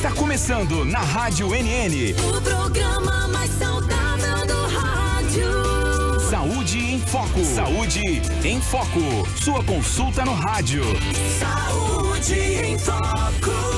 Está começando na Rádio NN. O programa mais saudável do rádio. Saúde em Foco. Saúde em Foco. Sua consulta no rádio. Saúde em Foco.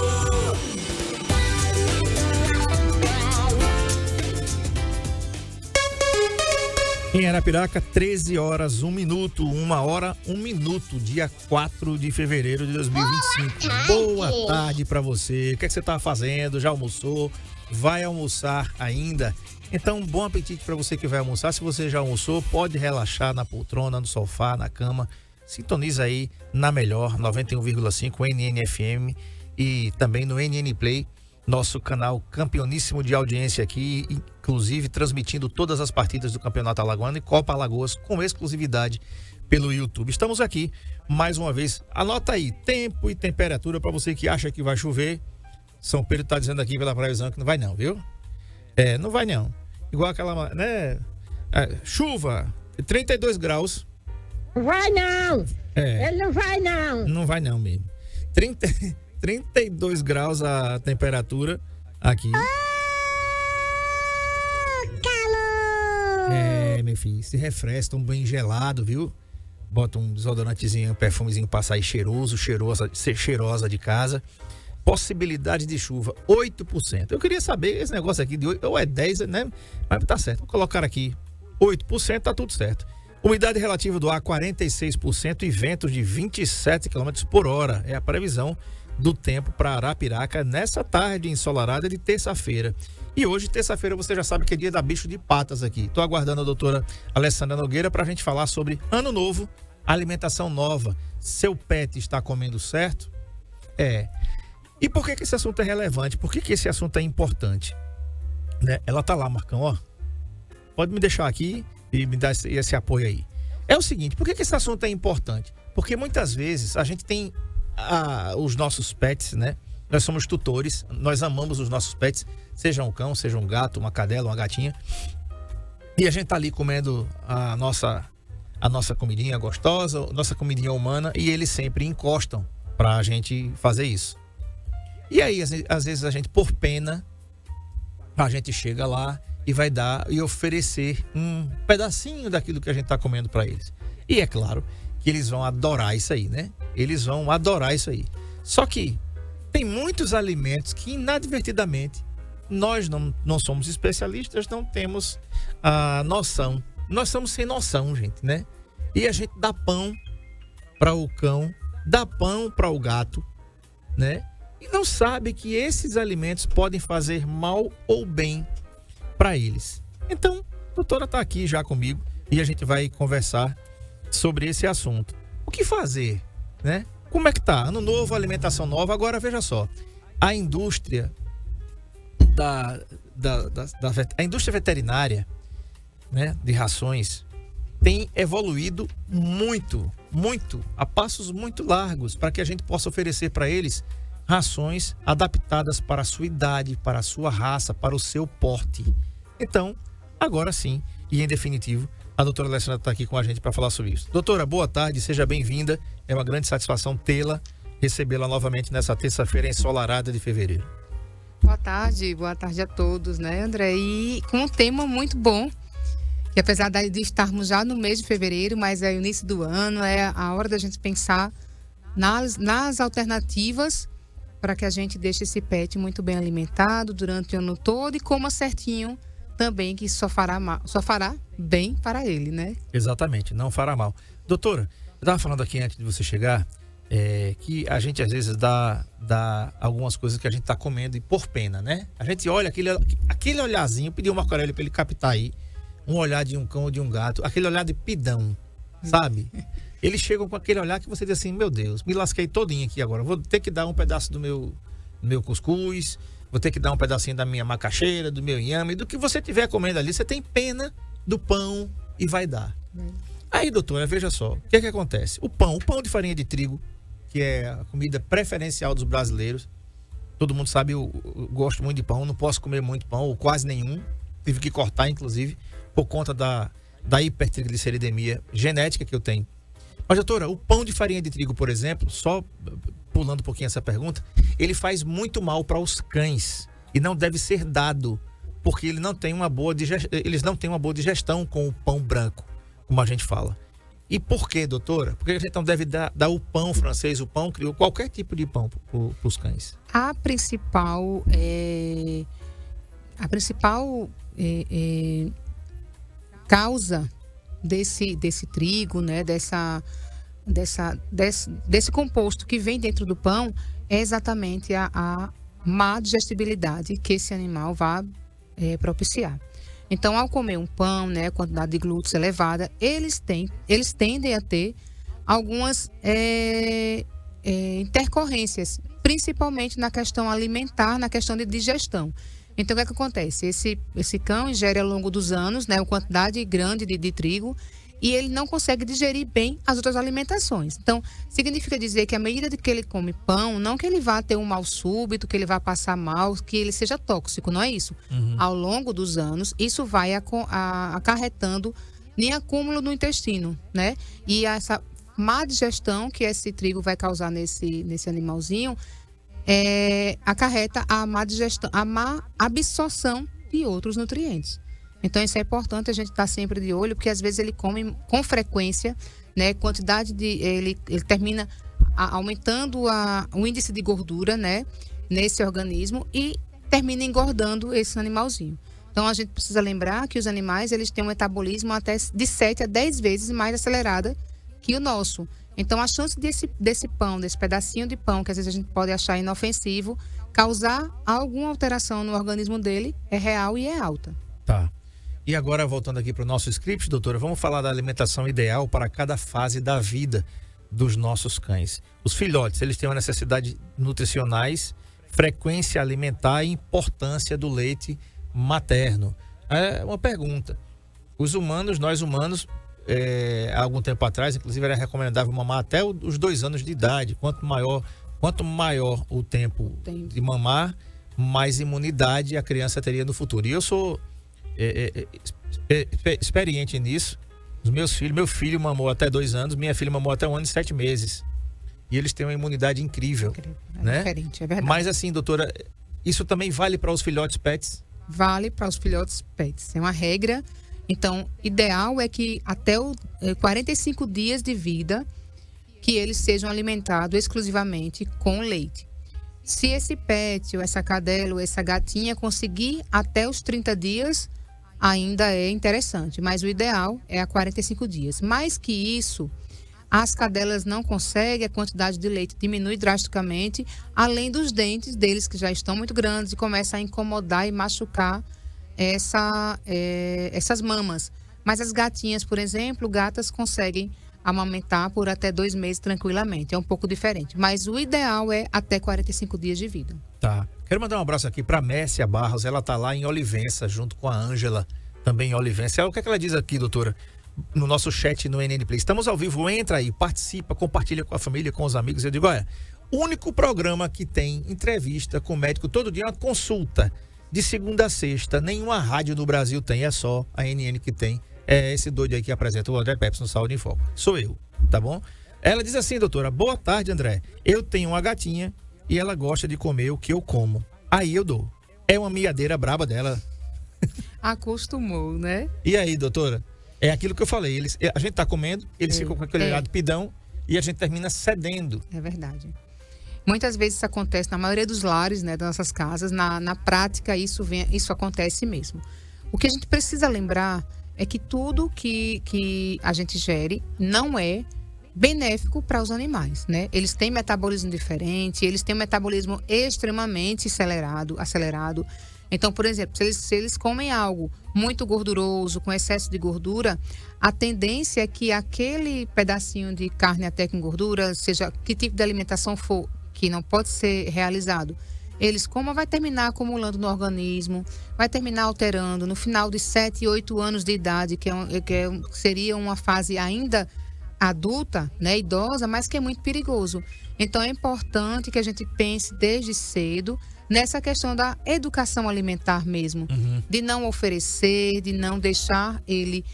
Em Arapiraca, 13 horas, 1 minuto, 1 hora, 1 minuto, dia 4 de fevereiro de 2025. Boa tarde pra você. O que é que você tá fazendo? Já almoçou? Vai almoçar ainda? Então, bom apetite pra você que vai almoçar. Se você já almoçou, pode relaxar na poltrona, no sofá, na cama. Sintoniza aí na melhor, 91,5 NNFM e também no NN Play. Nosso canal campeoníssimo de audiência aqui, inclusive transmitindo todas as partidas do Campeonato Alagoano e Copa Alagoas com exclusividade pelo YouTube. Estamos aqui mais uma vez. Anota aí, tempo e temperatura para você que acha que vai chover. São Pedro está dizendo aqui pela previsão que não vai não, viu? Não vai não. Igual aquela, né? Chuva, 32 graus. Não vai não! Ele não vai não! Não vai não mesmo. 32 graus a temperatura aqui. Calor! Meu filho, se refresca, um banho gelado, viu? Bota um desodorantezinho, um perfumezinho pra sair cheirosa de casa. Possibilidade de chuva, 8%. Eu queria saber, esse negócio aqui de 8, ou é 10, né? Mas tá certo, vou colocar aqui 8%, tá tudo certo. Umidade relativa do ar, 46% e ventos de 27 km por hora. É a previsão do tempo para Arapiraca nessa tarde ensolarada de terça-feira. E hoje, terça-feira, você já sabe que é dia da bicho de patas aqui. Estou aguardando a doutora Alessandra Nogueira para a gente falar sobre ano novo, alimentação nova. Seu pet está comendo certo? E por que esse assunto é relevante? Por que esse assunto é importante? Né? Ela tá lá, Marcão, ó. Pode me deixar aqui e me dar esse apoio aí. É o seguinte, por que esse assunto é importante? Porque muitas vezes a gente tem os nossos pets, né? Nós somos tutores, nós amamos os nossos pets, seja um cão, seja um gato, uma cadela, uma gatinha. E a gente tá ali comendo a nossa comidinha gostosa, nossa comidinha humana, e eles sempre encostam pra gente fazer isso. E aí, às vezes a gente, por pena, a gente chega lá e vai dar e oferecer um pedacinho daquilo que a gente tá comendo pra eles. E é claro que eles vão adorar isso aí, né? Eles vão adorar isso aí. Só que tem muitos alimentos que inadvertidamente nós não somos especialistas, não temos a noção. Nós estamos sem noção, gente, né? E a gente dá pão para o cão, dá pão para o gato, né? E não sabe que esses alimentos podem fazer mal ou bem para eles. Então, a doutora está aqui já comigo e a gente vai conversar sobre esse assunto. O que fazer, né? Como é que tá? Ano novo, alimentação nova. Agora, veja só. A indústria a indústria veterinária, né, de rações tem evoluído muito, a passos muito largos para que a gente possa oferecer para eles rações adaptadas para a sua idade, para a sua raça, para o seu porte. Então, agora sim, e em definitivo, a doutora Alessandra está aqui com a gente para falar sobre isso. Doutora, boa tarde, seja bem-vinda. É uma grande satisfação recebê-la novamente nessa terça-feira ensolarada de fevereiro. Boa tarde a todos, né, André? E com um tema muito bom, que apesar de estarmos já no mês de fevereiro, mas é o início do ano, é a hora da gente pensar nas alternativas para que a gente deixe esse pet muito bem alimentado durante o ano todo e coma certinho também, que só fará bem para ele, né? Exatamente, não fará mal. Doutora, eu estava falando aqui antes de você chegar, que a gente às vezes dá algumas coisas que a gente está comendo e por pena, né? A gente olha aquele olharzinho, pediu uma Marco para ele captar aí, um olhar de um cão ou de um gato, aquele olhar de pidão, sabe? Eles chegam com aquele olhar que você diz assim, meu Deus, me lasquei todinho aqui agora, vou ter que dar um pedaço do meu cuscuz, vou ter que dar um pedacinho da minha macaxeira, do meu inhame, do que você estiver comendo ali, você tem pena do pão e vai dar. Aí, doutora, veja só, o que é que acontece? O pão de farinha de trigo, que é a comida preferencial dos brasileiros, todo mundo sabe, eu gosto muito de pão, não posso comer muito pão, ou quase nenhum, tive que cortar, inclusive, por conta da hipertrigliceridemia genética que eu tenho. Mas, doutora, o pão de farinha de trigo, por exemplo, só pulando um pouquinho essa pergunta, ele faz muito mal para os cães e não deve ser dado, porque eles não têm uma boa digestão com o pão branco, como a gente fala. E por quê, doutora? Porque a gente não deve dar o pão francês, o pão crioulo, qualquer tipo de pão para os cães. A principal causa desse trigo, né, desse composto que vem dentro do pão é exatamente a má digestibilidade que esse animal vai propiciar. Então, ao comer um pão, né, a quantidade de glúten elevada, eles tendem a ter algumas intercorrências, principalmente na questão alimentar, na questão de digestão. Então, o que é que acontece? Esse cão ingere ao longo dos anos, né, uma quantidade grande de trigo, e ele não consegue digerir bem as outras alimentações. Então, significa dizer que à medida de que ele come pão, não que ele vá ter um mal súbito, que ele vá passar mal, que ele seja tóxico, não é isso. Ao longo dos anos, isso vai acarretando em acúmulo no intestino, né? E essa má digestão que esse trigo vai causar nesse animalzinho acarreta a má digestão, a má absorção de outros nutrientes. Então, isso é importante a gente estar sempre de olho, porque às vezes ele come com frequência, né? Ele termina aumentando o índice de gordura, né? Nesse organismo e termina engordando esse animalzinho. Então, a gente precisa lembrar que os animais, eles têm um metabolismo até de 7 a 10 vezes mais acelerada que o nosso. Então, a chance desse pão, desse pedacinho de pão, que às vezes a gente pode achar inofensivo, causar alguma alteração no organismo dele é real e é alta. Tá. E agora, voltando aqui para o nosso script, doutora, vamos falar da alimentação ideal para cada fase da vida dos nossos cães. Os filhotes, eles têm uma necessidade nutricionais, frequência alimentar e importância do leite materno. É uma pergunta. Nós humanos, há algum tempo atrás, inclusive era recomendável mamar até os 2 anos de idade. Quanto maior o tempo de mamar, mais imunidade a criança teria no futuro. E eu sou experiente nisso. Meu filho mamou até 2 anos, minha filha mamou até 1 ano e 7 meses. E eles têm uma imunidade incrível. Né? Diferente, é verdade. Mas assim, doutora, isso também vale para os filhotes pets? Vale para os filhotes pets. É uma regra. Então, ideal é que até 45 dias de vida que eles sejam alimentados exclusivamente com leite. Se esse pet, ou essa cadela, ou essa gatinha conseguir até os 30 dias, ainda é interessante. Mas o ideal é a 45 dias. Mais que isso, as cadelas não conseguem, a quantidade de leite diminui drasticamente, além dos dentes deles que já estão muito grandes e começa a incomodar e machucar essas mamas. Mas as gatinhas, por exemplo, gatas conseguem amamentar por até 2 meses tranquilamente. É um pouco diferente. Mas o ideal é até 45 dias de vida. Tá. Quero mandar um abraço aqui para Mércia Barros. Ela tá lá em Olivença, junto com a Ângela, também em Olivença. O que é que ela diz aqui, doutora? No nosso chat no NN Play. Estamos ao vivo, entra aí, participa, compartilha com a família, com os amigos. Eu digo, olha, único programa que tem entrevista com o médico todo dia, uma consulta de segunda a sexta. Nenhuma rádio no Brasil tem, é só a NN que tem. É esse doido aí que apresenta o André Pepsi no Saúde em Foco. Sou eu, tá bom? Ela diz assim, doutora, boa tarde, André. Eu tenho uma gatinha e ela gosta de comer o que eu como. Aí eu dou. É uma miadeira braba dela. Acostumou, né? E aí, doutora? É aquilo que eu falei. A gente tá comendo, eles ficam com aquele lado pidão e a gente termina cedendo. É verdade. Muitas vezes isso acontece na maioria dos lares, né, das nossas casas. Na prática, isso acontece mesmo. O que a gente precisa lembrar é que tudo que a gente gere não é benéfico para os animais, né? Eles têm metabolismo diferente, eles têm um metabolismo extremamente acelerado. Então, por exemplo, se eles comem algo muito gorduroso, com excesso de gordura, a tendência é que aquele pedacinho de carne até com gordura, seja que tipo de alimentação for, que não pode ser realizado, eles comam, vai terminar acumulando no organismo, vai terminar alterando no final de 7 e 8 anos de idade, seria uma fase ainda adulta, né, idosa, mas que é muito perigoso. Então, é importante que a gente pense desde cedo nessa questão da educação alimentar mesmo, de não oferecer, de não deixar ele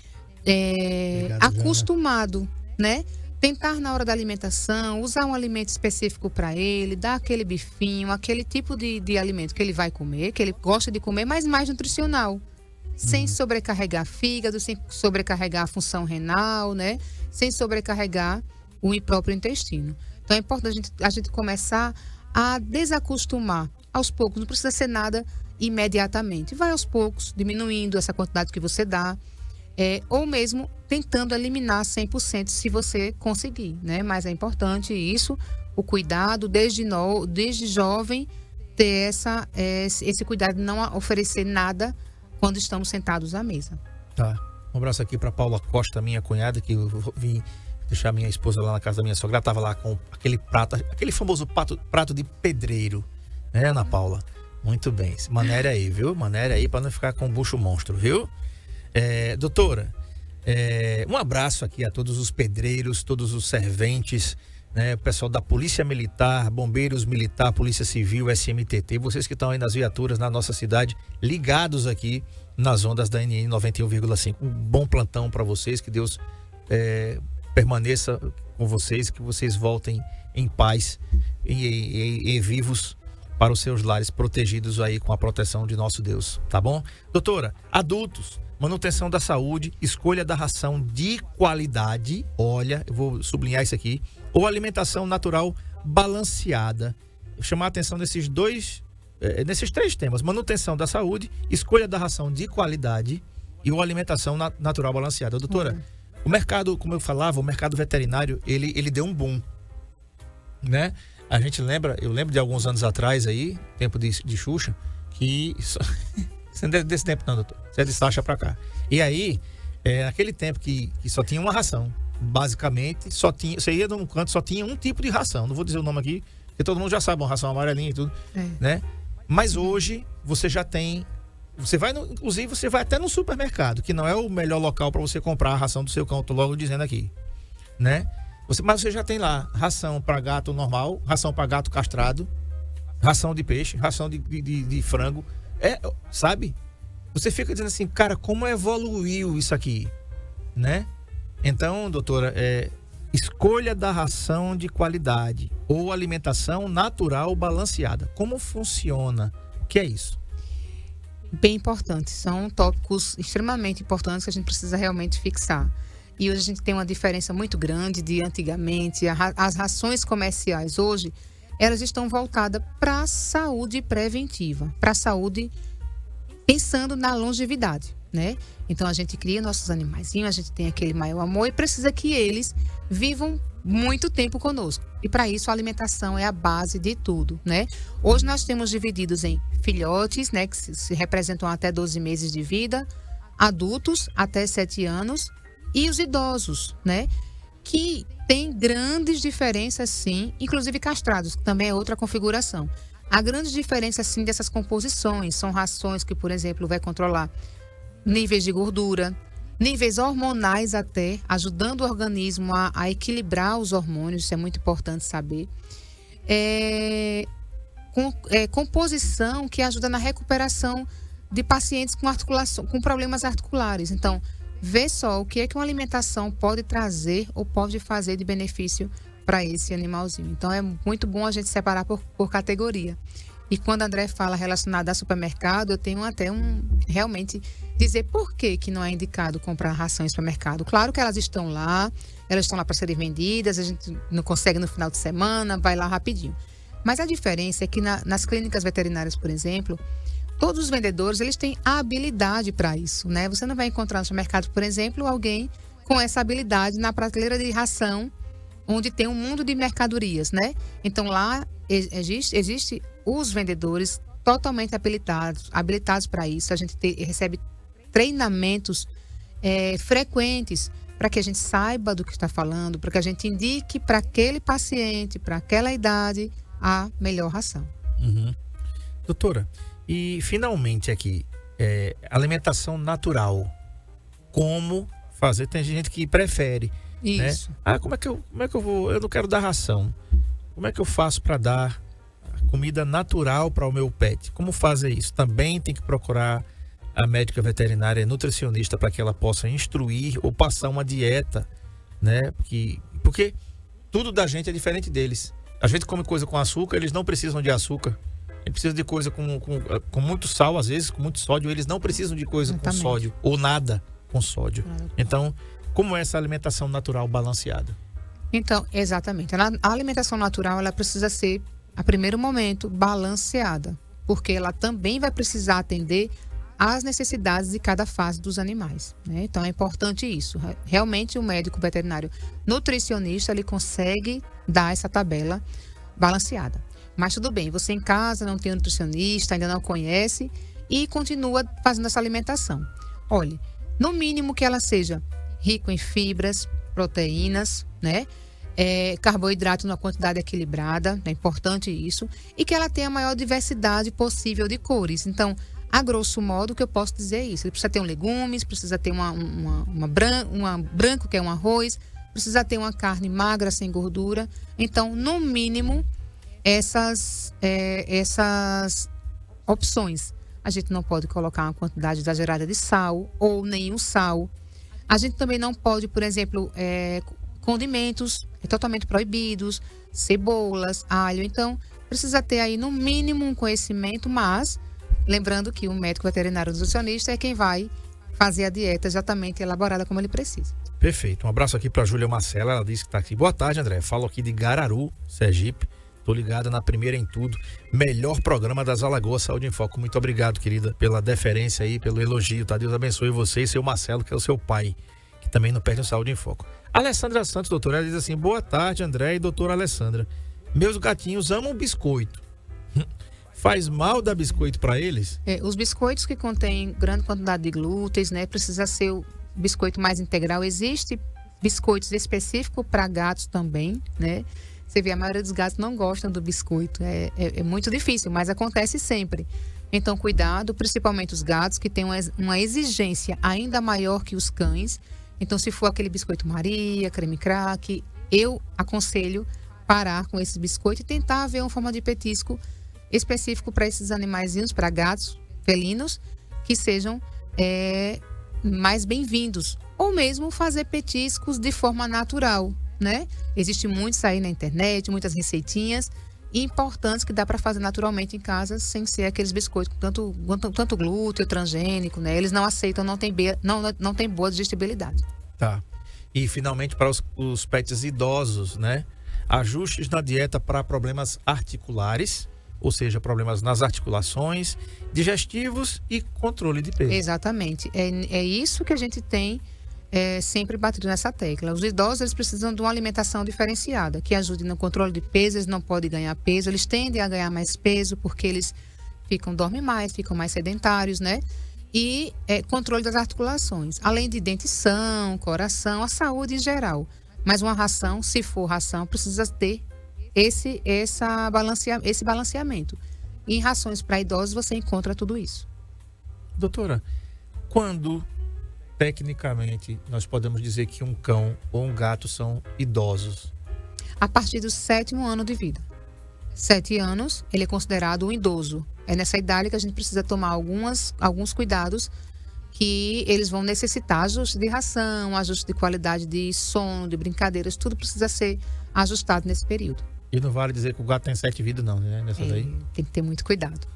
acostumado, né, tentar na hora da alimentação, usar um alimento específico para ele, dar aquele bifinho, aquele tipo de alimento que ele vai comer, que ele gosta de comer, mas mais nutricional. Sem sobrecarregar fígado, sem sobrecarregar a função renal, né? Sem sobrecarregar o próprio intestino. Então é importante a gente começar a desacostumar aos poucos, não precisa ser nada imediatamente. Vai aos poucos, diminuindo essa quantidade que você dá, ou mesmo tentando eliminar 100% se você conseguir, né? Mas é importante isso, o cuidado desde jovem, ter esse cuidado de não oferecer nada quando estamos sentados à mesa. Tá. Um abraço aqui para Paula Costa, minha cunhada, que eu vim deixar minha esposa lá na casa da minha sogra. Ela tava lá com aquele prato, aquele famoso prato de pedreiro, né, Ana Paula? Muito bem. Maneira aí, viu? Maneira aí para não ficar com um bucho monstro, viu? Doutora, um abraço aqui a todos os pedreiros, todos os serventes, né, o pessoal da Polícia Militar, Bombeiros Militar, Polícia Civil, SMTT, vocês que estão aí nas viaturas na nossa cidade, ligados aqui nas ondas da NN 91,5. Um bom plantão para vocês, que Deus permaneça com vocês, que vocês voltem em paz e vivos para os seus lares, protegidos aí com a proteção de nosso Deus, tá bom? Doutora, adultos, manutenção da saúde, escolha da ração de qualidade, olha, eu vou sublinhar isso aqui, ou alimentação natural balanceada. Vou chamar a atenção nesses três temas: manutenção da saúde, escolha da ração de qualidade e ou alimentação natural balanceada. Doutora, o mercado, como eu falava, o mercado veterinário, ele deu um boom, né? A gente eu lembro de alguns anos atrás aí, tempo de Xuxa, que... Você não é desse tempo não, doutor. Você é de Sacha pra cá. E aí, naquele tempo que só tinha uma ração, basicamente, você ia num canto, só tinha um tipo de ração. Não vou dizer o nome aqui, porque todo mundo já sabe, uma ração amarelinha e tudo, né? Mas hoje, você já tem... Inclusive, você vai até no supermercado, que não é o melhor local para você comprar a ração do seu cão, tô logo dizendo aqui, né? Mas você já tem lá ração para gato normal, ração para gato castrado, ração de peixe, ração de frango. Sabe? Você fica dizendo assim, cara, como evoluiu isso aqui, né? Então, doutora, escolha da ração de qualidade ou alimentação natural balanceada. Como funciona? O que é isso? Bem importante. São tópicos extremamente importantes que a gente precisa realmente fixar. E hoje a gente tem uma diferença muito grande de antigamente. As rações comerciais hoje, elas estão voltadas para a saúde preventiva, para a saúde pensando na longevidade, né? Então a gente cria nossos animaizinhos, a gente tem aquele maior amor e precisa que eles vivam muito tempo conosco. E para isso a alimentação é a base de tudo, né? Hoje nós temos divididos em filhotes, né, que se representam até 12 meses de vida, adultos até 7 anos e os idosos, né? Que tem grandes diferenças, sim, inclusive castrados, que também é outra configuração. A grande diferença, sim, dessas composições são rações que, por exemplo, vai controlar níveis de gordura, níveis hormonais até, ajudando o organismo a equilibrar os hormônios, isso é muito importante saber. Composição que ajuda na recuperação de pacientes com problemas articulares. Então, vê só o que é que uma alimentação pode trazer ou pode fazer de benefício para esse animalzinho. Então, é muito bom a gente separar por categoria. E quando a André fala relacionado a supermercado, eu tenho até realmente dizer por que não é indicado comprar ração em supermercado. Claro que elas estão lá para serem vendidas, a gente não consegue no final de semana, vai lá rapidinho. Mas a diferença é que nas clínicas veterinárias, por exemplo, todos os vendedores, eles têm a habilidade para isso, né? Você não vai encontrar no supermercado, por exemplo, alguém com essa habilidade na prateleira de ração, onde tem um mundo de mercadorias, né? Então lá existe os vendedores totalmente habilitados para isso. A gente recebe treinamentos frequentes para que a gente saiba do que está falando, para que a gente indique para aquele paciente, para aquela idade, a melhor ração. Uhum. Doutora, e finalmente aqui, alimentação natural. Como fazer? Tem gente que prefere. Isso. Né? Como é que eu vou? Eu não quero dar ração. Como é que eu faço para dar comida natural para o meu pet? Como fazer isso? Também tem que procurar a médica veterinária nutricionista para que ela possa instruir ou passar uma dieta, né? Porque tudo da gente é diferente deles. A gente come coisa com açúcar, eles não precisam de açúcar. Eles precisam de coisa com muito sal, às vezes, com muito sódio. Eles não precisam de coisa Exatamente. com sódio, ou nada com sódio. Nada. Então, como é essa alimentação natural balanceada? Então, exatamente. A alimentação natural, ela precisa ser, a primeiro momento, balanceada. Porque ela também vai precisar atender às necessidades de cada fase dos animais, né? Então, é importante isso. Realmente, o médico veterinário nutricionista, ele consegue dar essa tabela balanceada. Mas tudo bem, você em casa não tem um nutricionista, ainda não conhece e continua fazendo essa alimentação. Olhe, no mínimo que ela seja rico em fibras, proteínas, né? Carboidrato numa quantidade equilibrada, é importante isso. E que ela tenha a maior diversidade possível de cores. Então, a grosso modo, o que eu posso dizer é isso. Ele precisa ter legumes, precisa ter uma branco, que é um arroz, precisa ter uma carne magra, sem gordura. Então, no mínimo, essas opções. A gente não pode colocar uma quantidade exagerada de sal ou nenhum sal. A gente também não pode, por exemplo, condimentos totalmente proibidos, cebolas, alho. Então, precisa ter aí no mínimo um conhecimento, mas lembrando que o médico veterinário nutricionista é quem vai fazer a dieta exatamente elaborada como ele precisa. Perfeito. Um abraço aqui para a Júlia Marcela. Ela disse que está aqui. Boa tarde, André. Falo aqui de Gararu, Sergipe. Tô ligada na Primeira em Tudo. Melhor programa das Alagoas, Saúde em Foco. Muito obrigado, querida, pela deferência aí, pelo elogio, tá? Deus abençoe você e seu Marcelo, que é o seu pai, que também não perde o Saúde em Foco. Alessandra Santos, doutora, ela diz assim: boa tarde, André e doutora Alessandra. Meus gatinhos amam biscoito. Faz mal dar biscoito para eles? Os biscoitos que contêm grande quantidade de glúten, né? Precisa ser o biscoito mais integral. Existe biscoitos específicos para gatos também, né? Você vê, a maioria dos gatos não gostam do biscoito. É muito difícil, mas acontece sempre. Então, cuidado, principalmente os gatos que têm uma exigência ainda maior que os cães. Então, se for aquele biscoito Maria, creme crack, eu aconselho parar com esse biscoito e tentar ver uma forma de petisco específico para esses animaizinhos, para gatos, felinos, que sejam mais bem-vindos. Ou mesmo fazer petiscos de forma natural, né? Existe muitos aí na internet, muitas receitinhas importantes que dá para fazer naturalmente em casa, sem ser aqueles biscoitos com tanto glúten, transgênico, né? Eles não aceitam, não tem boa digestibilidade. Tá. E finalmente para os pets idosos, né? Ajustes na dieta para problemas articulares, ou seja, problemas nas articulações, digestivos e controle de peso. Exatamente. É isso que a gente tem sempre batido nessa tecla. Os idosos, eles precisam de uma alimentação diferenciada, que ajude no controle de peso. Eles não podem ganhar peso, eles tendem a ganhar mais peso porque eles dormem mais, ficam mais sedentários, né? E controle das articulações, além de dentição, coração, a saúde em geral. Mas uma ração, se for ração, precisa ter esse balanceamento. E em rações para idosos você encontra tudo isso. Doutora, quando tecnicamente nós podemos dizer que um cão ou um gato são idosos? A partir do 7º ano de vida. 7 anos, ele é considerado um idoso. É nessa idade que a gente precisa tomar alguns cuidados, que eles vão necessitar ajuste de ração, ajuste de qualidade de sono, de brincadeiras, tudo precisa ser ajustado nesse período. E não vale dizer que o gato tem 7 vidas não, né? Nessa daí? Tem que ter muito cuidado.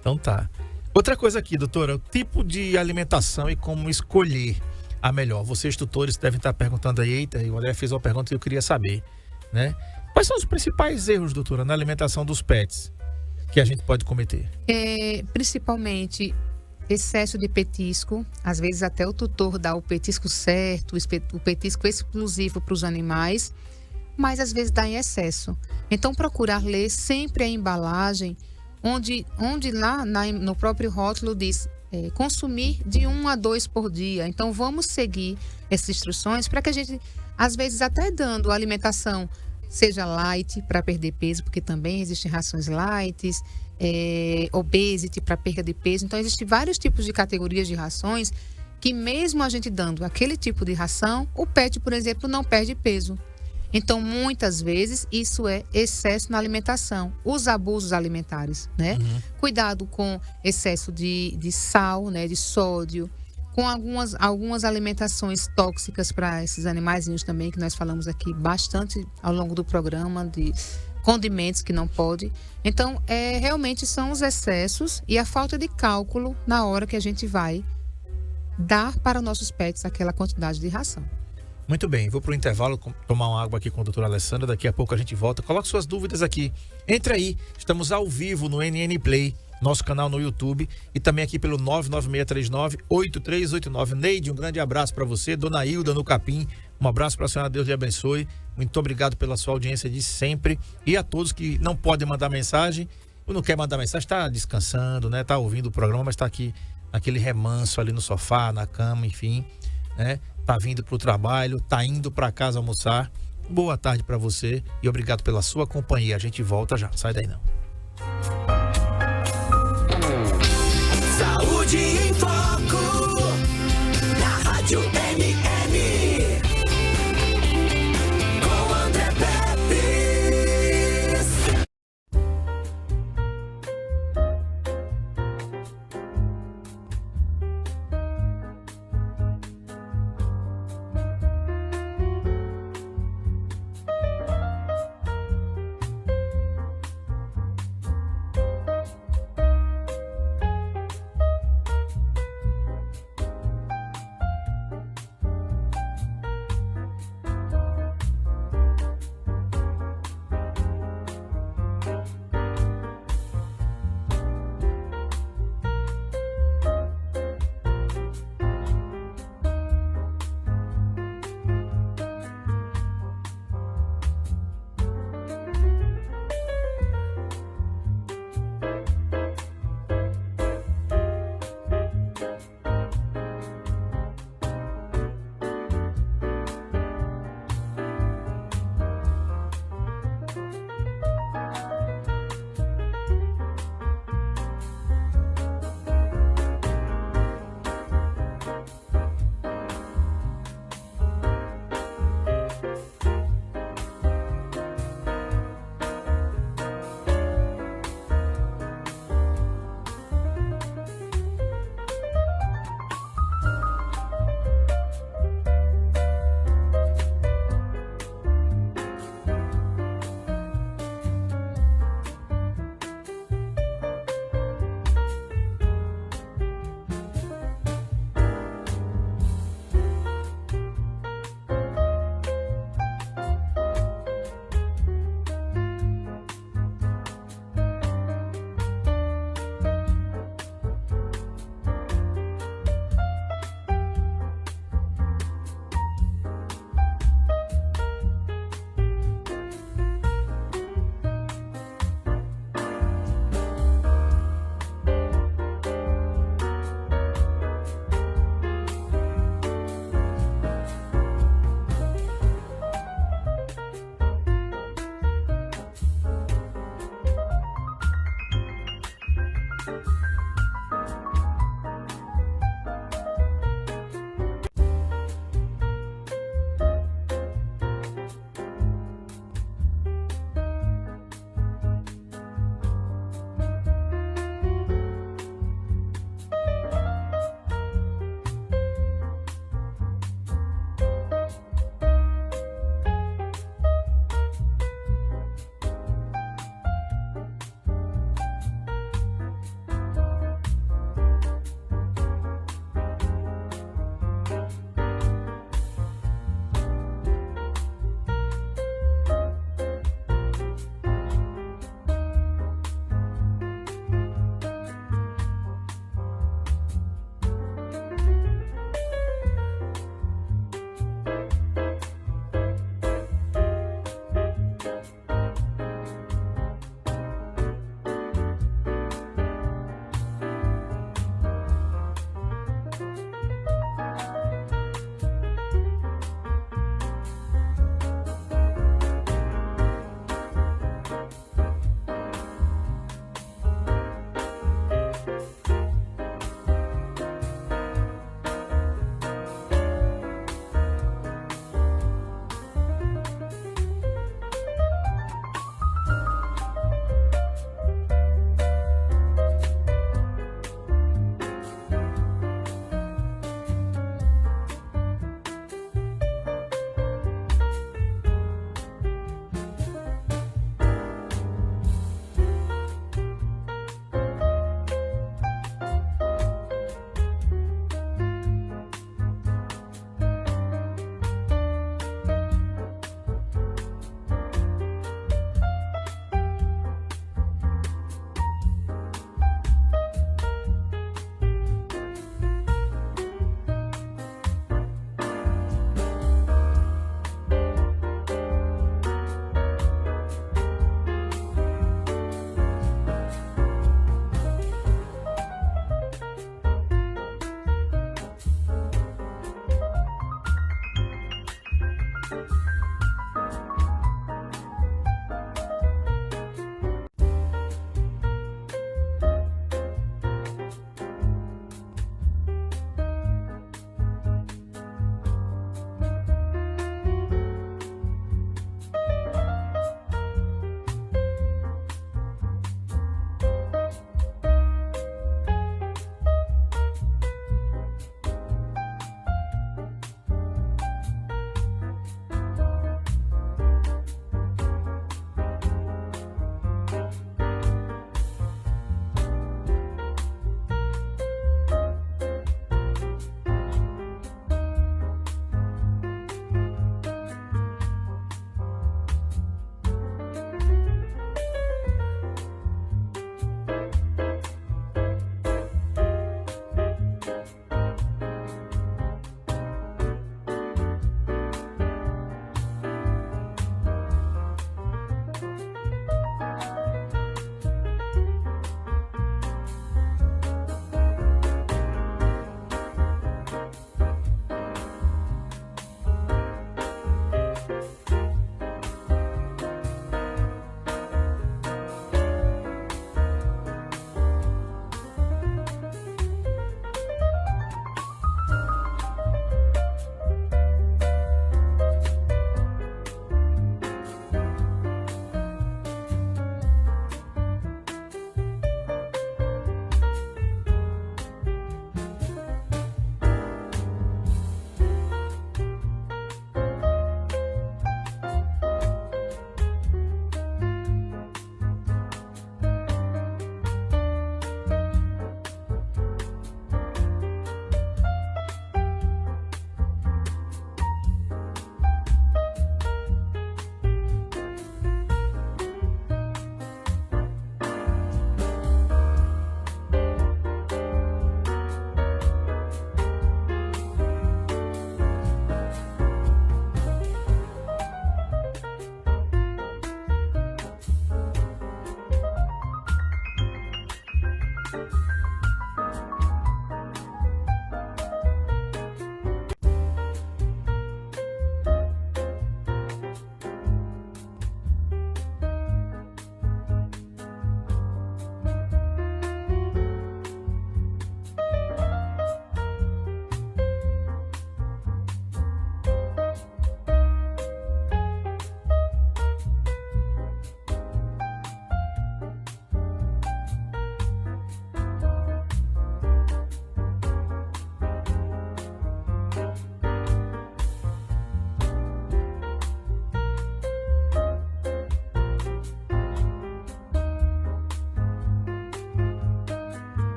Então tá. Outra coisa aqui, doutora, o tipo de alimentação e como escolher a melhor. Vocês, tutores, devem estar perguntando aí, eita, o André fez uma pergunta que eu queria saber, né? Quais são os principais erros, doutora, na alimentação dos pets que a gente pode cometer? Principalmente excesso de petisco. Às vezes até o tutor dá o petisco certo, o petisco exclusivo para os animais, mas às vezes dá em excesso. Então, procurar ler sempre a embalagem, onde lá no próprio rótulo diz consumir de 1 a 2 por dia. Então, vamos seguir essas instruções para que a gente, às vezes até dando alimentação, seja light para perder peso, porque também existem rações light, obesity para perda de peso. Então, existem vários tipos de categorias de rações que mesmo a gente dando aquele tipo de ração, o pet, por exemplo, não perde peso. Então, muitas vezes, isso é excesso na alimentação. Os abusos alimentares, né? Cuidado com excesso de sal, né? De sódio. com algumas alimentações tóxicas para esses animaizinhos também, que nós falamos aqui bastante ao longo do programa, de condimentos que não pode. Então, realmente são os excessos e a falta de cálculo na hora que a gente vai dar para nossos pets aquela quantidade de ração. Muito bem, vou para o intervalo tomar uma água aqui com a doutora Alessandra. Daqui a pouco a gente volta. Coloque suas dúvidas aqui. Entre aí, estamos ao vivo no NN Play, nosso canal no YouTube, e também aqui pelo 99639-8389. Neide, um grande abraço para você. Dona Hilda no Capim, um abraço para a senhora, Deus lhe abençoe. Muito obrigado pela sua audiência de sempre. E a todos que não podem mandar mensagem, ou não quer mandar mensagem, está descansando, né? Está ouvindo o programa, mas está aqui naquele remanso ali no sofá, na cama, enfim, né? Tá vindo pro trabalho, tá indo para casa almoçar. Boa tarde para você e obrigado pela sua companhia. A gente volta já, sai daí não. Saúde em Foco, na Rádio MM, com André Pepe.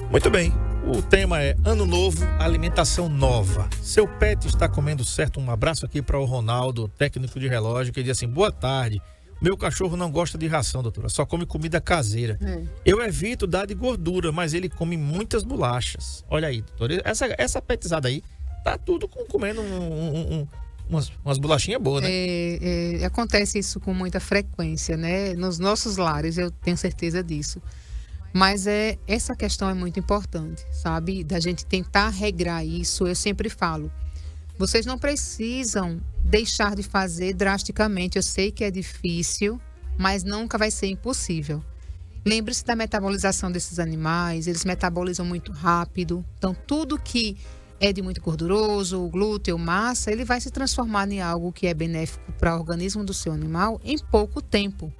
Muito bem, o tema é Ano Novo, alimentação nova. Seu pet está comendo certo? Um abraço aqui para o Ronaldo, técnico de relógio, que diz assim: boa tarde, meu cachorro não gosta de ração, doutora, só come comida caseira. Eu evito dar de gordura, mas ele come muitas bolachas. Olha aí, doutora, essa petizada aí, tá tudo comendo umas bolachinhas boas, né? Acontece isso com muita frequência, né? Nos nossos lares, eu tenho certeza disso. Mas essa questão é muito importante, sabe? Da gente tentar regrar isso. Eu sempre falo, vocês não precisam deixar de fazer drasticamente. Eu sei que é difícil, mas nunca vai ser impossível. Lembre-se da metabolização desses animais, eles metabolizam muito rápido. Então, tudo que é de muito gorduroso, glúten, massa, ele vai se transformar em algo que é benéfico para o organismo do seu animal em pouco tempo.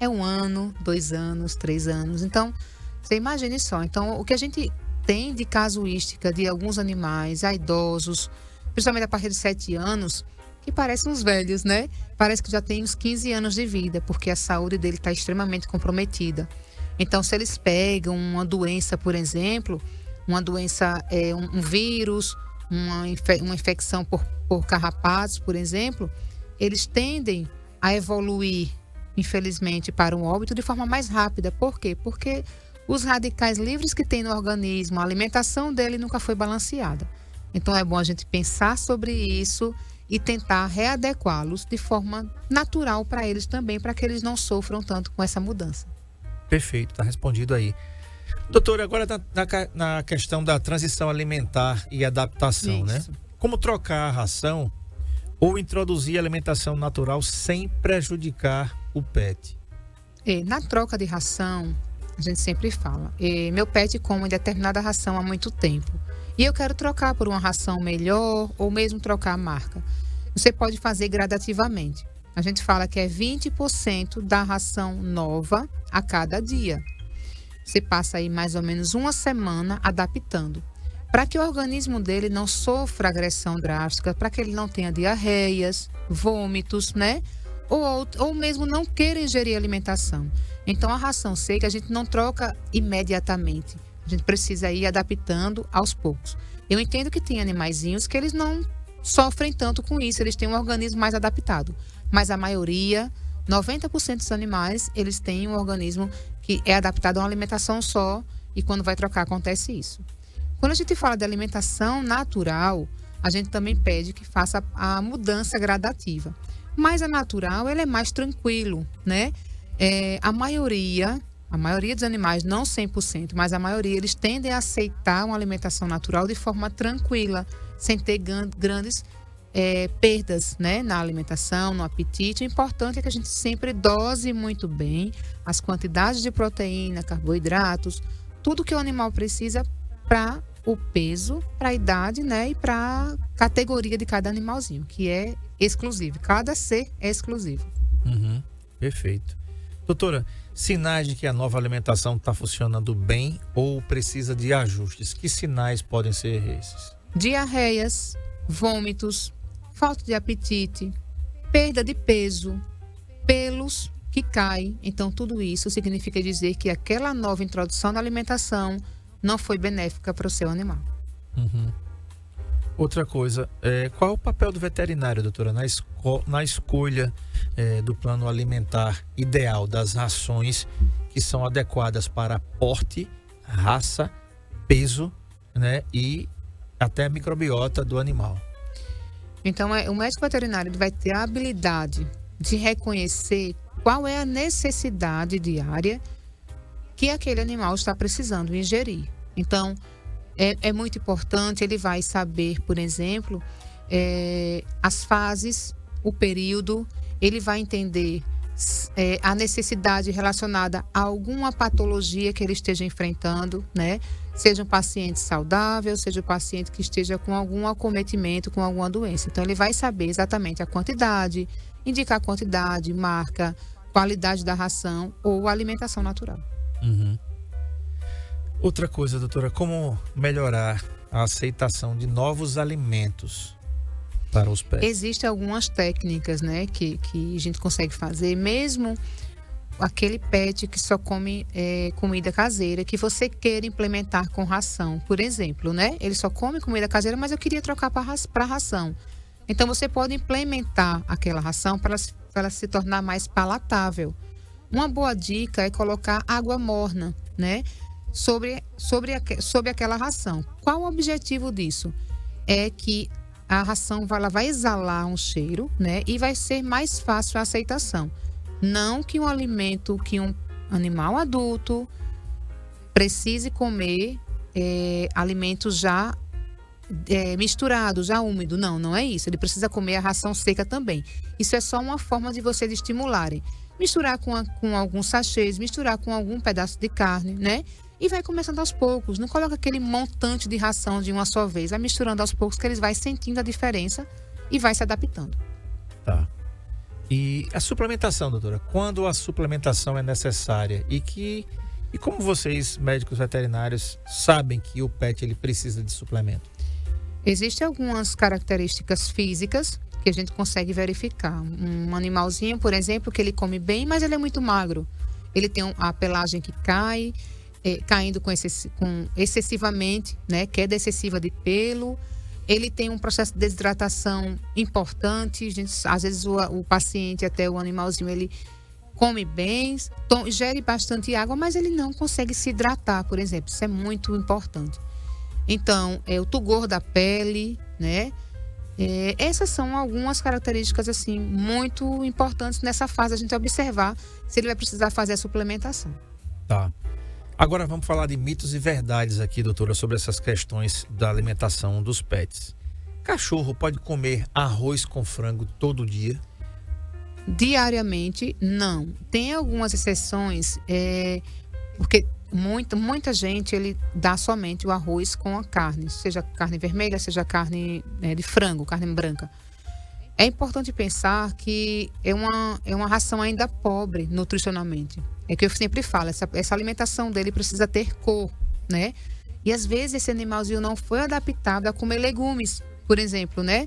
É 1 ano, 2 anos, 3 anos. Então, você imagine só. Então, o que a gente tem de casuística de alguns animais, a idosos, principalmente a partir de 7 anos, que parecem uns velhos, né? Parece que já tem uns 15 anos de vida, porque a saúde dele está extremamente comprometida. Então, se eles pegam uma doença, por exemplo, uma doença, um vírus, uma infecção por carrapatos, por exemplo, eles tendem a evoluir, infelizmente, para um óbito de forma mais rápida. Por quê? Porque os radicais livres que tem no organismo, a alimentação dele nunca foi balanceada. Então é bom a gente pensar sobre isso e tentar readequá-los de forma natural para eles também, para que eles não sofram tanto com essa mudança. Perfeito, está respondido aí. Doutora, agora na questão da transição alimentar e adaptação, isso, né? Como trocar a ração ou introduzir alimentação natural sem prejudicar o pet? Na troca de ração, a gente sempre fala, meu pet come determinada ração há muito tempo e eu quero trocar por uma ração melhor ou mesmo trocar a marca. Você pode fazer gradativamente. A gente fala que é 20% da ração nova a cada dia. Você passa aí mais ou menos 1 semana adaptando, para que o organismo dele não sofra agressão drástica, para que ele não tenha diarreias, vômitos, né? Ou mesmo não queira ingerir alimentação. Então, a ração seca a gente não troca imediatamente. A gente precisa ir adaptando aos poucos. Eu entendo que tem animaizinhos que eles não sofrem tanto com isso, eles têm um organismo mais adaptado. Mas a maioria, 90% dos animais, eles têm um organismo que é adaptado a uma alimentação só e quando vai trocar acontece isso. Quando a gente fala de alimentação natural, a gente também pede que faça a mudança gradativa. Mas a natural, ela é mais tranquilo, né? A maioria dos animais, não 100%, mas a maioria, eles tendem a aceitar uma alimentação natural de forma tranquila, sem ter grandes perdas, né, na alimentação, no apetite. O importante é que a gente sempre dose muito bem as quantidades de proteína, carboidratos, tudo que o animal precisa para o peso, para a idade, né, e para a categoria de cada animalzinho, que é exclusivo. Cada ser é exclusivo. Perfeito. Doutora, sinais de que a nova alimentação está funcionando bem ou precisa de ajustes? Que sinais podem ser esses? Diarreias, vômitos, falta de apetite, perda de peso, pelos que caem. Então, tudo isso significa dizer que aquela nova introdução da alimentação não foi benéfica para o seu animal. Outra coisa, qual é o papel do veterinário, doutora, na escolha do plano alimentar ideal das rações que são adequadas para porte, raça, peso, né, e até a microbiota do animal? Então, o médico veterinário vai ter a habilidade de reconhecer qual é a necessidade diária que aquele animal está precisando ingerir. Então, é muito importante, ele vai saber, por exemplo, as fases, o período, ele vai entender a necessidade relacionada a alguma patologia que ele esteja enfrentando, né? Seja um paciente saudável, seja um paciente que esteja com algum acometimento, com alguma doença. Então, ele vai saber exatamente a quantidade, indicar a quantidade, marca, qualidade da ração ou alimentação natural. Outra coisa, doutora, como melhorar a aceitação de novos alimentos para os pets? Existem algumas técnicas, né, que a gente consegue fazer, mesmo aquele pet que só come comida caseira, que você queira implementar com ração. Por exemplo, né, ele só come comida caseira, mas eu queria trocar para ração. Então, você pode implementar aquela ração para ela se tornar mais palatável. Uma boa dica é colocar água morna, né, sobre aquela ração. Qual o objetivo disso? É que a ração ela vai exalar um cheiro, né, e vai ser mais fácil a aceitação. Não que um alimento, que um animal adulto precise comer alimentos já misturado, já úmido. Não é isso. Ele precisa comer a ração seca também. Isso é só uma forma de vocês estimularem. Misturar com alguns sachês, misturar com algum pedaço de carne, né? E vai começando aos poucos. Não coloca aquele montante de ração de uma só vez. Vai misturando aos poucos que eles vai sentindo a diferença e vai se adaptando. Tá. E a suplementação, doutora? Quando a suplementação é necessária? E como vocês, médicos veterinários, sabem que o pet ele precisa de suplemento? Existem algumas características físicas que a gente consegue verificar. Um animalzinho, por exemplo, que ele come bem, mas ele é muito magro. Ele tem a pelagem que cai, caindo excessivamente, né? Queda excessiva de pelo. Ele tem um processo de desidratação importante. Às vezes o paciente, até o animalzinho, ele come bem, ingere bastante água, mas ele não consegue se hidratar, por exemplo. Isso é muito importante. Então, o tugor da pele, né? Essas são algumas características assim muito importantes nessa fase, a gente observar se ele vai precisar fazer a suplementação. Tá. Agora vamos falar de mitos e verdades aqui, doutora, sobre essas questões da alimentação dos pets. Cachorro pode comer arroz com frango todo dia? Diariamente, não. Tem algumas exceções, porque muita gente ele dá somente o arroz com a carne, seja carne vermelha, seja carne de frango, carne branca. É importante pensar que é uma ração ainda pobre nutricionalmente. É que eu sempre falo, essa alimentação dele precisa ter cor, né? E às vezes esse animalzinho não foi adaptado a comer legumes, por exemplo, né?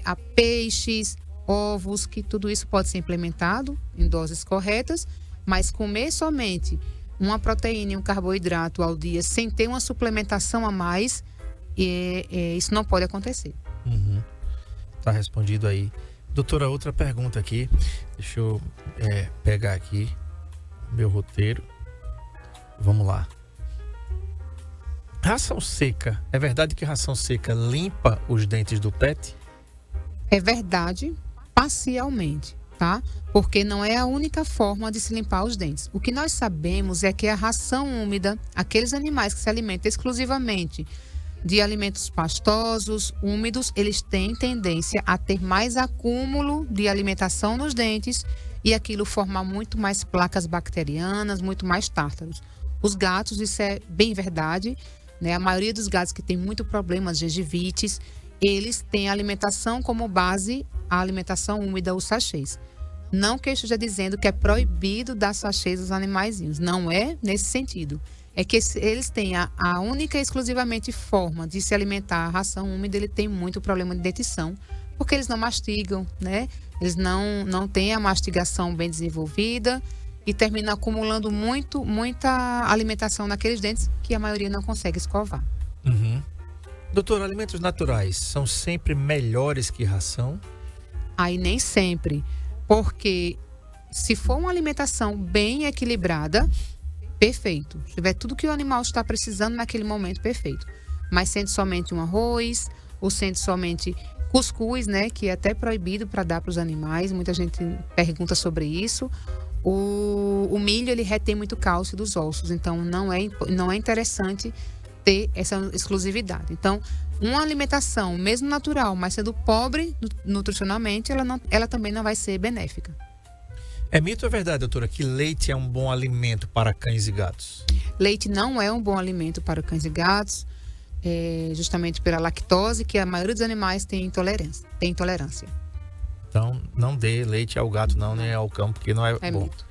A peixes, ovos, que tudo isso pode ser implementado em doses corretas, mas comer somente uma proteína e um carboidrato ao dia sem ter uma suplementação a mais, isso não pode acontecer. Tá respondido aí. Doutora, outra pergunta aqui. Deixa eu pegar aqui meu roteiro. Vamos lá. Ração seca. É verdade que ração seca limpa os dentes do pet? É verdade, parcialmente, tá? Porque não é a única forma de se limpar os dentes. O que nós sabemos é que a ração úmida, aqueles animais que se alimentam exclusivamente de alimentos pastosos, úmidos, eles têm tendência a ter mais acúmulo de alimentação nos dentes e aquilo formar muito mais placas bacterianas, muito mais tártaros. Os gatos, isso é bem verdade, né? A maioria dos gatos que tem muito problemas de gengivites, eles têm a alimentação como base, a alimentação úmida, os sachês. Não que eu esteja dizendo que é proibido dar sachês aos animaizinhos, não é nesse sentido. É que eles têm a única e exclusivamente forma de se alimentar, a ração úmida, ele tem muito problema de dentição, porque eles não mastigam, né? Eles não têm a mastigação bem desenvolvida e terminam acumulando muita alimentação naqueles dentes que a maioria não consegue escovar. Uhum. Doutor, alimentos naturais são sempre melhores que ração? Aí nem sempre, porque se for uma alimentação bem equilibrada, perfeito. Se tiver tudo que o animal está precisando naquele momento, perfeito. Mas sendo somente um arroz, ou sendo somente cuscuz, né, que é até proibido para dar para os animais, muita gente pergunta sobre isso. O milho, ele retém muito cálcio dos ossos, então não é interessante ter essa exclusividade. Então, uma alimentação, mesmo natural, mas sendo pobre nutricionalmente, ela também não vai ser benéfica. É mito ou é verdade, doutora, que leite é um bom alimento para cães e gatos? Leite não é um bom alimento para cães e gatos, justamente pela lactose, que a maioria dos animais tem intolerância. Então, não dê leite ao gato não, nem ao cão, porque não é bom. Mito.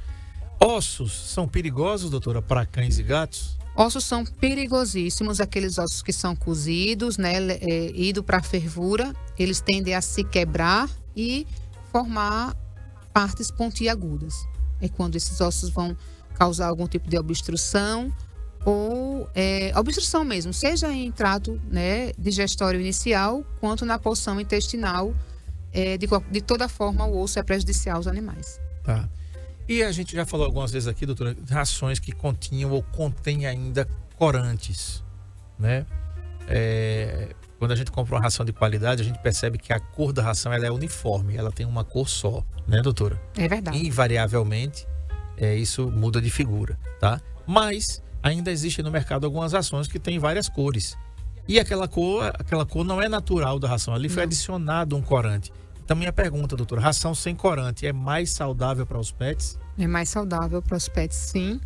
Ossos são perigosos, doutora, para cães e gatos? Ossos são perigosíssimos, aqueles ossos que são cozidos, né, ido para a fervura, eles tendem a se quebrar e formar partes pontiagudas. É quando esses ossos vão causar algum tipo de obstrução ou obstrução mesmo, seja em trato, né, digestório inicial, quanto na porção intestinal. De toda forma, o osso é prejudicial aos animais. Tá. E a gente já falou algumas vezes aqui, doutora, rações que continham ou contêm ainda corantes, né? Quando a gente compra uma ração de qualidade, a gente percebe que a cor da ração ela é uniforme, ela tem uma cor só, né, doutora? É verdade. Invariavelmente, isso muda de figura, tá? Mas ainda existe no mercado algumas rações que têm várias cores. E aquela cor não é natural da ração, ali foi adicionado um corante. Então, minha pergunta, doutora, ração sem corante é mais saudável para os pets? É mais saudável para os pets, sim.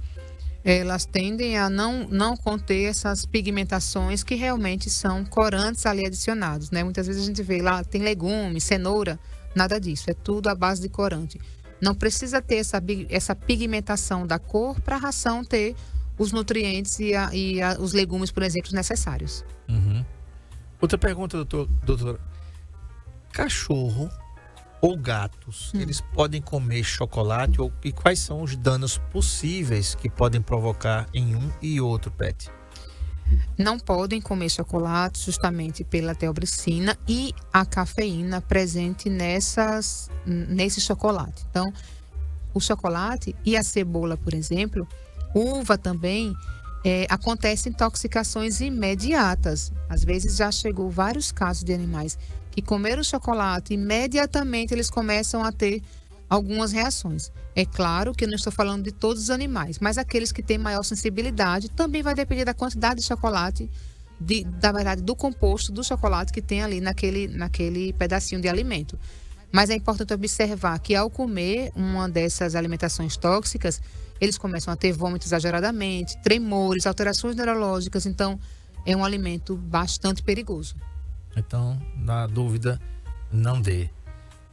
Elas tendem a não conter essas pigmentações que realmente são corantes ali adicionados, né? Muitas vezes a gente vê lá, tem legume, cenoura, nada disso, é tudo à base de corante. Não precisa ter essa pigmentação da cor para a ração ter os nutrientes e os legumes, por exemplo, necessários. Uhum. Outra pergunta, doutora. Cachorro ou gatos, eles podem comer chocolate e quais são os danos possíveis que podem provocar em um e outro pet? Não podem comer chocolate justamente pela teobricina e a cafeína presente nesse chocolate. Então, o chocolate e a cebola, por exemplo, uva também, acontecem intoxicações imediatas. Às vezes já chegou vários casos de animais que comeram chocolate, imediatamente eles começam a ter algumas reações. É claro que eu não estou falando de todos os animais, mas aqueles que têm maior sensibilidade também vai depender da quantidade de chocolate, da verdade, do composto do chocolate que tem ali naquele pedacinho de alimento. Mas é importante observar que ao comer uma dessas alimentações tóxicas, eles começam a ter vômito exageradamente, tremores, alterações neurológicas. Então, é um alimento bastante perigoso. Então, na dúvida, não dê,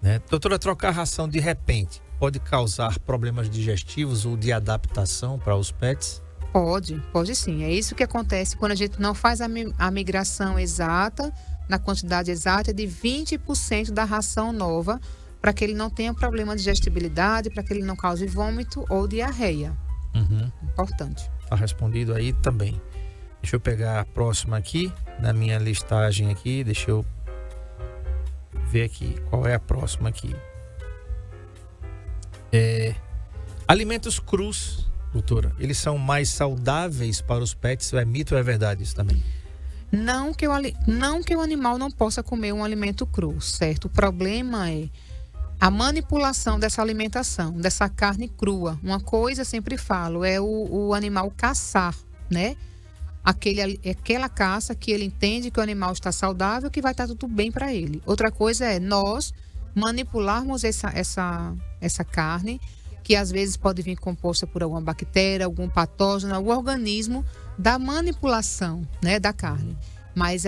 né? Doutora, trocar ração de repente pode causar problemas digestivos ou de adaptação para os pets? Pode sim. É isso que acontece quando a gente não faz a migração exata, na quantidade exata de 20% da ração nova, para que ele não tenha problema de digestibilidade, para que ele não cause vômito ou diarreia. Uhum. Importante. Está respondido aí também. Deixa eu pegar a próxima aqui, na minha listagem aqui. Deixa eu ver aqui, qual é a próxima aqui. Alimentos crus, doutora, eles são mais saudáveis para os pets? É mito ou é verdade isso também? Não que o animal não possa comer um alimento cru, certo? O problema é a manipulação dessa alimentação, dessa carne crua. Uma coisa, eu sempre falo, é o animal caçar, né? Aquela caça que ele entende que o animal está saudável, que vai estar tudo bem para ele. Outra coisa é nós manipularmos essa carne, que às vezes pode vir composta por alguma bactéria, algum patógeno, algum organismo da manipulação, né, da carne. Mas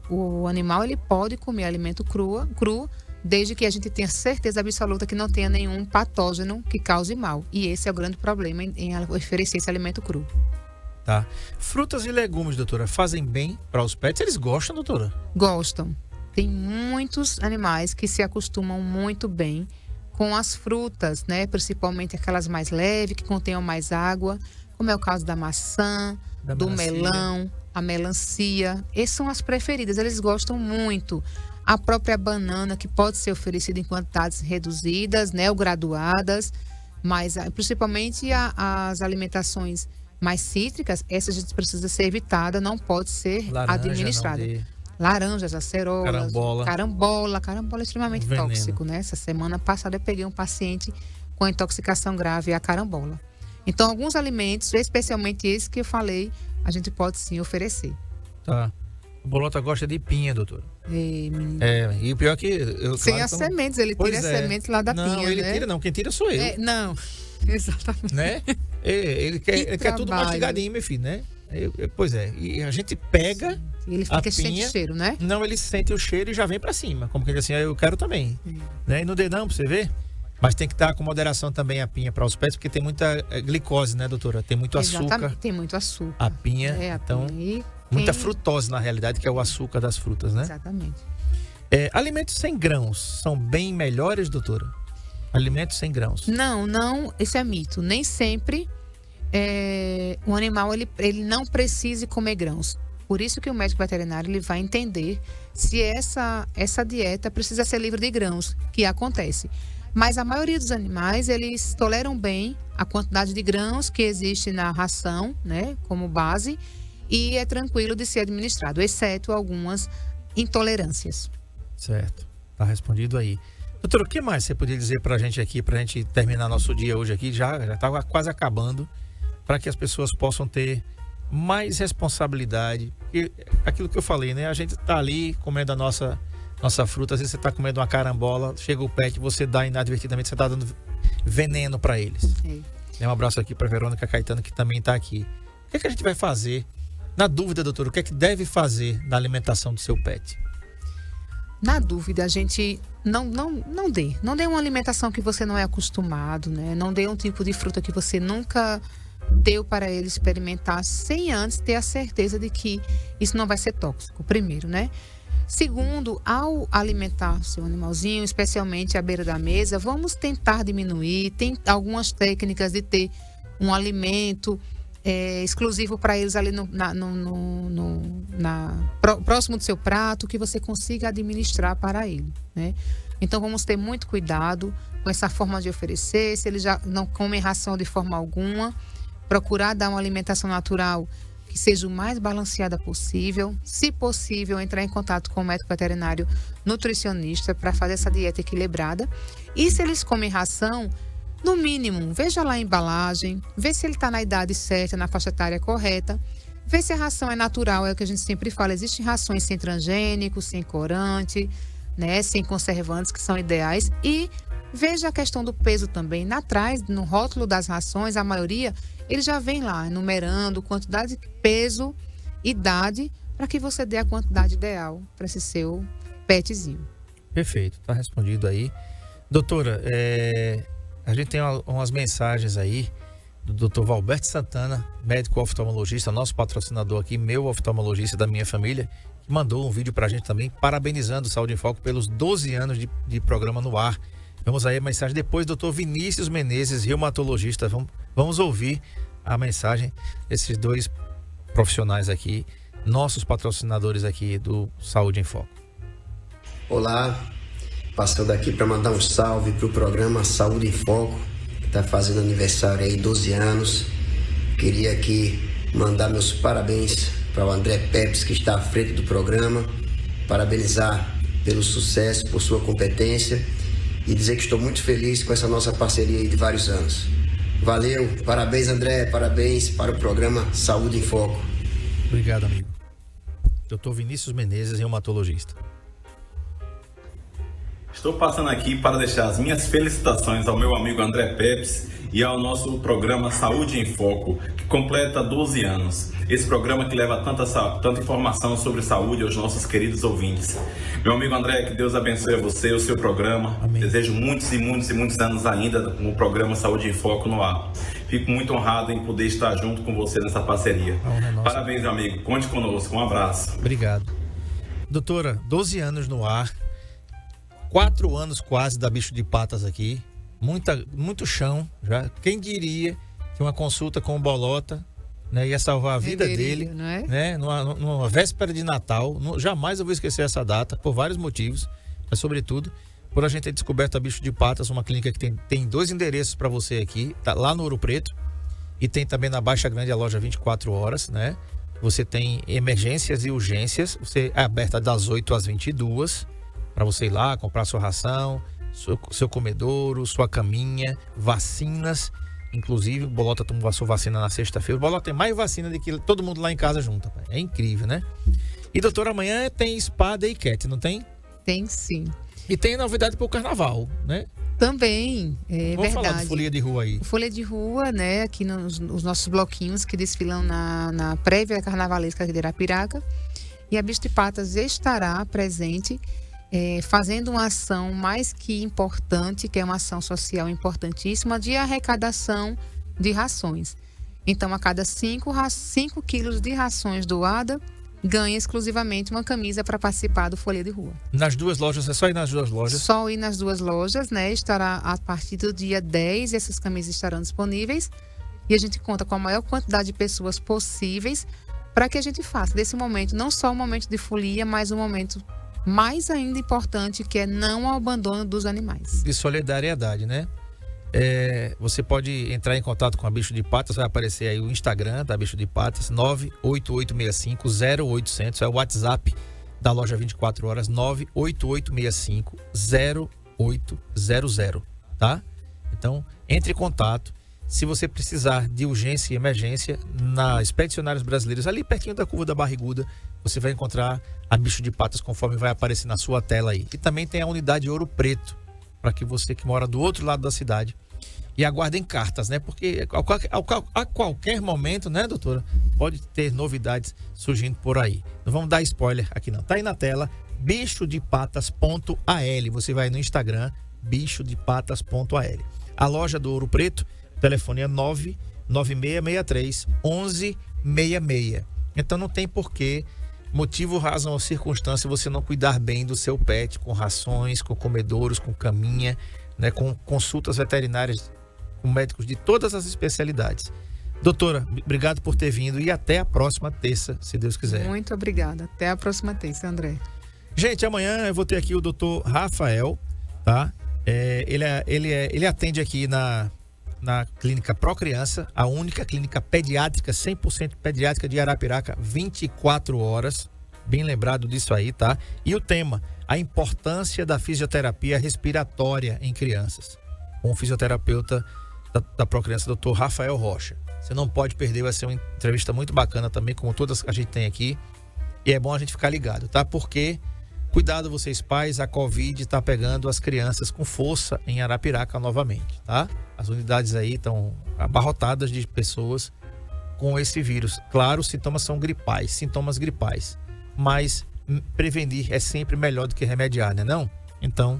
o animal, ele pode comer alimento cru, desde que a gente tenha certeza absoluta que não tenha nenhum patógeno que cause mal. E esse é o grande problema em oferecer esse alimento cru. Tá. Frutas e legumes, doutora, fazem bem para os pets? Eles gostam, doutora? Gostam. Tem muitos animais que se acostumam muito bem com as frutas, né? Principalmente aquelas mais leves, que contenham mais água, como é o caso da maçã, do melão, a melancia. Essas são as preferidas, eles gostam muito. A própria banana, que pode ser oferecida em quantidades reduzidas, né, ou graduadas, mas principalmente as alimentações mais cítricas, essa a gente precisa ser evitada, não pode ser administrada. Laranjas, acerolas, carambola é extremamente tóxico, né? Essa semana passada eu peguei um paciente com intoxicação grave à carambola. Então, alguns alimentos, especialmente esses que eu falei, a gente pode sim oferecer. Tá. O Bolota gosta de pinha, doutora. E o pior é que... Sem as sementes, ele tira as sementes lá da pinha, Não, ele tira não, quem tira sou eu. Não, exatamente. Né? Ele quer tudo mastigadinho, meu filho, né? Pois é, e a gente pega ele fica sente o cheiro, né? Não, ele sente o cheiro e já vem pra cima. Como que ele diz assim, eu quero também. Né? E no dedão, pra você ver. Mas tem que estar com moderação também a pinha para os pets, porque tem muita glicose, né, doutora? Tem muito açúcar. Tem muito açúcar. A pinha, então, muita frutose, na realidade, que é o açúcar das frutas, né? Exatamente. Alimentos sem grãos são bem melhores, doutora? Alimentos sem grãos. Não, isso é mito. Nem sempre um animal ele não precisa comer grãos. Por isso que o médico veterinário ele vai entender se essa dieta precisa ser livre de grãos, que acontece. Mas a maioria dos animais, eles toleram bem a quantidade de grãos que existe na ração, né, como base, e é tranquilo de ser administrado, exceto algumas intolerâncias. Certo, tá respondido aí. Doutora, o que mais você podia dizer pra gente aqui, pra gente terminar nosso dia hoje aqui, já tá quase acabando, para que as pessoas possam ter mais responsabilidade, porque aquilo que eu falei, né, a gente tá ali comendo a nossa fruta, às vezes você tá comendo uma carambola, chega o pet, você dá inadvertidamente, você tá dando veneno para eles. Um abraço aqui para Verônica Caetano, que também tá aqui. O que a gente vai fazer? Na dúvida, doutor, o que é que deve fazer na alimentação do seu pet? Na dúvida, a gente não dê uma alimentação que você não é acostumado, né? Não dê um tipo de fruta que você nunca deu para ele experimentar, sem antes ter a certeza de que isso não vai ser tóxico, primeiro, né? Segundo, ao alimentar seu animalzinho, especialmente à beira da mesa, vamos tentar diminuir. Tem algumas técnicas de ter um alimento exclusivo para eles ali próximo do seu prato, que você consiga administrar para ele, né? Então vamos ter muito cuidado com essa forma de oferecer. Se eles já não comem ração de forma alguma, procurar dar uma alimentação natural que seja o mais balanceada possível. Se possível, entrar em contato com o médico veterinário nutricionista para fazer essa dieta equilibrada. E se eles comem ração, no mínimo, veja lá a embalagem, vê se ele está na idade certa, na faixa etária correta, vê se a ração é natural, é o que a gente sempre fala. Existem rações sem transgênicos, sem corante, né, sem conservantes, que são ideais. E veja a questão do peso também. Atrás, no rótulo das rações, a maioria, ele já vem lá enumerando quantidade, peso, idade, para que você dê a quantidade ideal para esse seu petzinho. Perfeito, tá respondido aí. Doutora, a gente tem umas mensagens aí do Dr. Valberto Santana, médico oftalmologista, nosso patrocinador aqui, meu oftalmologista da minha família, que mandou um vídeo pra gente também, parabenizando o Saúde em Foco pelos 12 anos de programa no ar. Vamos aí a mensagem depois, Dr. Vinícius Menezes, reumatologista. Vamos ouvir a mensagem desses dois profissionais aqui, nossos patrocinadores aqui do Saúde em Foco. Olá, passando aqui para mandar um salve para o programa Saúde em Foco, que está fazendo aniversário aí, 12 anos. Queria aqui mandar meus parabéns para o André Pepes, que está à frente do programa, parabenizar pelo sucesso, por sua competência. e dizer que estou muito feliz com essa nossa parceria aí de vários anos. Valeu, parabéns André, parabéns para o programa Saúde em Foco. Obrigado, amigo. Dr. Vinícius Menezes, reumatologista. Estou passando aqui para deixar as minhas felicitações ao meu amigo André Pepes e ao nosso programa Saúde em Foco, que completa 12 anos. Esse programa que leva tanta informação sobre saúde aos nossos queridos ouvintes. Meu amigo André, que Deus abençoe a você e o seu programa. Amém. Desejo muitos e muitos e muitos anos ainda com o programa Saúde em Foco no ar. Fico muito honrado em poder estar junto com você nessa parceria. Parabéns, meu amigo. Conte conosco. Um abraço. Obrigado. Doutora, 12 anos no ar. 4 anos quase da Bicho de Patas aqui, muito chão já. Quem diria que uma consulta com o Bolota, né, ia salvar a vida dele, não é? né, numa véspera de Natal. Jamais eu vou esquecer essa data, por vários motivos, mas sobretudo por a gente ter descoberto a Bicho de Patas, uma clínica que tem 2 endereços para você aqui, tá lá no Ouro Preto, e tem também na Baixa Grande a loja 24 horas, né? Você tem emergências e urgências, você é aberta das 8 às 22, para você ir lá, comprar sua ração, seu comedouro, sua caminha, vacinas. Inclusive, o Bolota tomou a sua vacina na sexta-feira. O Bolota tem mais vacina do que todo mundo lá em casa junto. É incrível, né? E, doutora, amanhã tem Spa Day Cat, não tem? Tem sim. E tem novidade para o carnaval, né? Também, é Vamos verdade. falar de folia de rua aí. Folia de rua, né? Aqui nos nossos bloquinhos que desfilam na prévia carnavalesca aqui de Arapiraca. E a Bicho de Patas estará presente fazendo uma ação mais que importante, que é uma ação social importantíssima, de arrecadação de rações. Então, a cada 5 quilos de rações doada, ganha exclusivamente uma camisa para participar do Folia de Rua. Nas 2 lojas, é só ir nas 2 lojas? Só ir nas 2 lojas, né? Estará a partir do dia 10, essas camisas estarão disponíveis. E a gente conta com a maior quantidade de pessoas possíveis para que a gente faça desse momento, não só um momento de folia, mas um momento mais ainda importante, que é não ao abandono dos animais. De solidariedade, né? Você pode entrar em contato com a Bicho de Patas, vai aparecer aí o Instagram da Bicho de Patas, 98865-0800, é o WhatsApp da loja 24 horas, 98865-0800, tá? Então, entre em contato. Se você precisar de urgência e emergência, na Expedicionários Brasileiros, ali pertinho da Curva da Barriguda, você vai encontrar a Bicho de Patas, conforme vai aparecer na sua tela aí. E também tem a unidade Ouro Preto, para que você que mora do outro lado da cidade, e aguardem cartas, né? Porque a qualquer momento, né, doutora, pode ter novidades surgindo por aí. Não vamos dar spoiler aqui não. Tá aí na tela, bichodepatas.al. Você vai no Instagram, bichodepatas.al. A loja do Ouro Preto, o telefone é 99663-1166. Então não tem porquê, motivo, razão ou circunstância, você não cuidar bem do seu pet, com rações, com comedouros, com caminha, né, com consultas veterinárias, com médicos de todas as especialidades. Doutora, obrigado por ter vindo e até a próxima terça, se Deus quiser. Muito obrigada. Até a próxima terça, André. Gente, amanhã eu vou ter aqui o doutor Rafael, tá? Ele atende aqui na clínica Pro Criança, a única clínica pediátrica, 100% pediátrica de Arapiraca, 24 horas. Bem lembrado disso aí, tá? E o tema, a importância da fisioterapia respiratória em crianças. Com o fisioterapeuta da Pro Criança, Dr. Rafael Rocha. Você não pode perder, vai ser uma entrevista muito bacana também, como todas que a gente tem aqui. E é bom a gente ficar ligado, tá? Porque, cuidado vocês pais, a Covid está pegando as crianças com força em Arapiraca novamente, tá? As unidades aí estão abarrotadas de pessoas com esse vírus. Claro, os sintomas são sintomas gripais. Mas prevenir é sempre melhor do que remediar, né não? Então,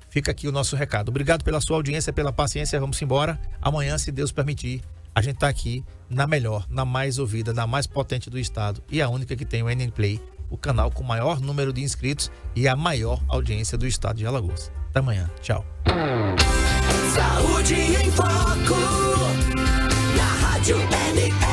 fica aqui o nosso recado. Obrigado pela sua audiência, pela paciência. Vamos embora. Amanhã, se Deus permitir, a gente tá aqui na melhor, na mais ouvida, na mais potente do estado e a única que tem o NN Play, o canal com o maior número de inscritos e a maior audiência do estado de Alagoas. Até amanhã. Tchau. Saúde em Foco, na Rádio NN.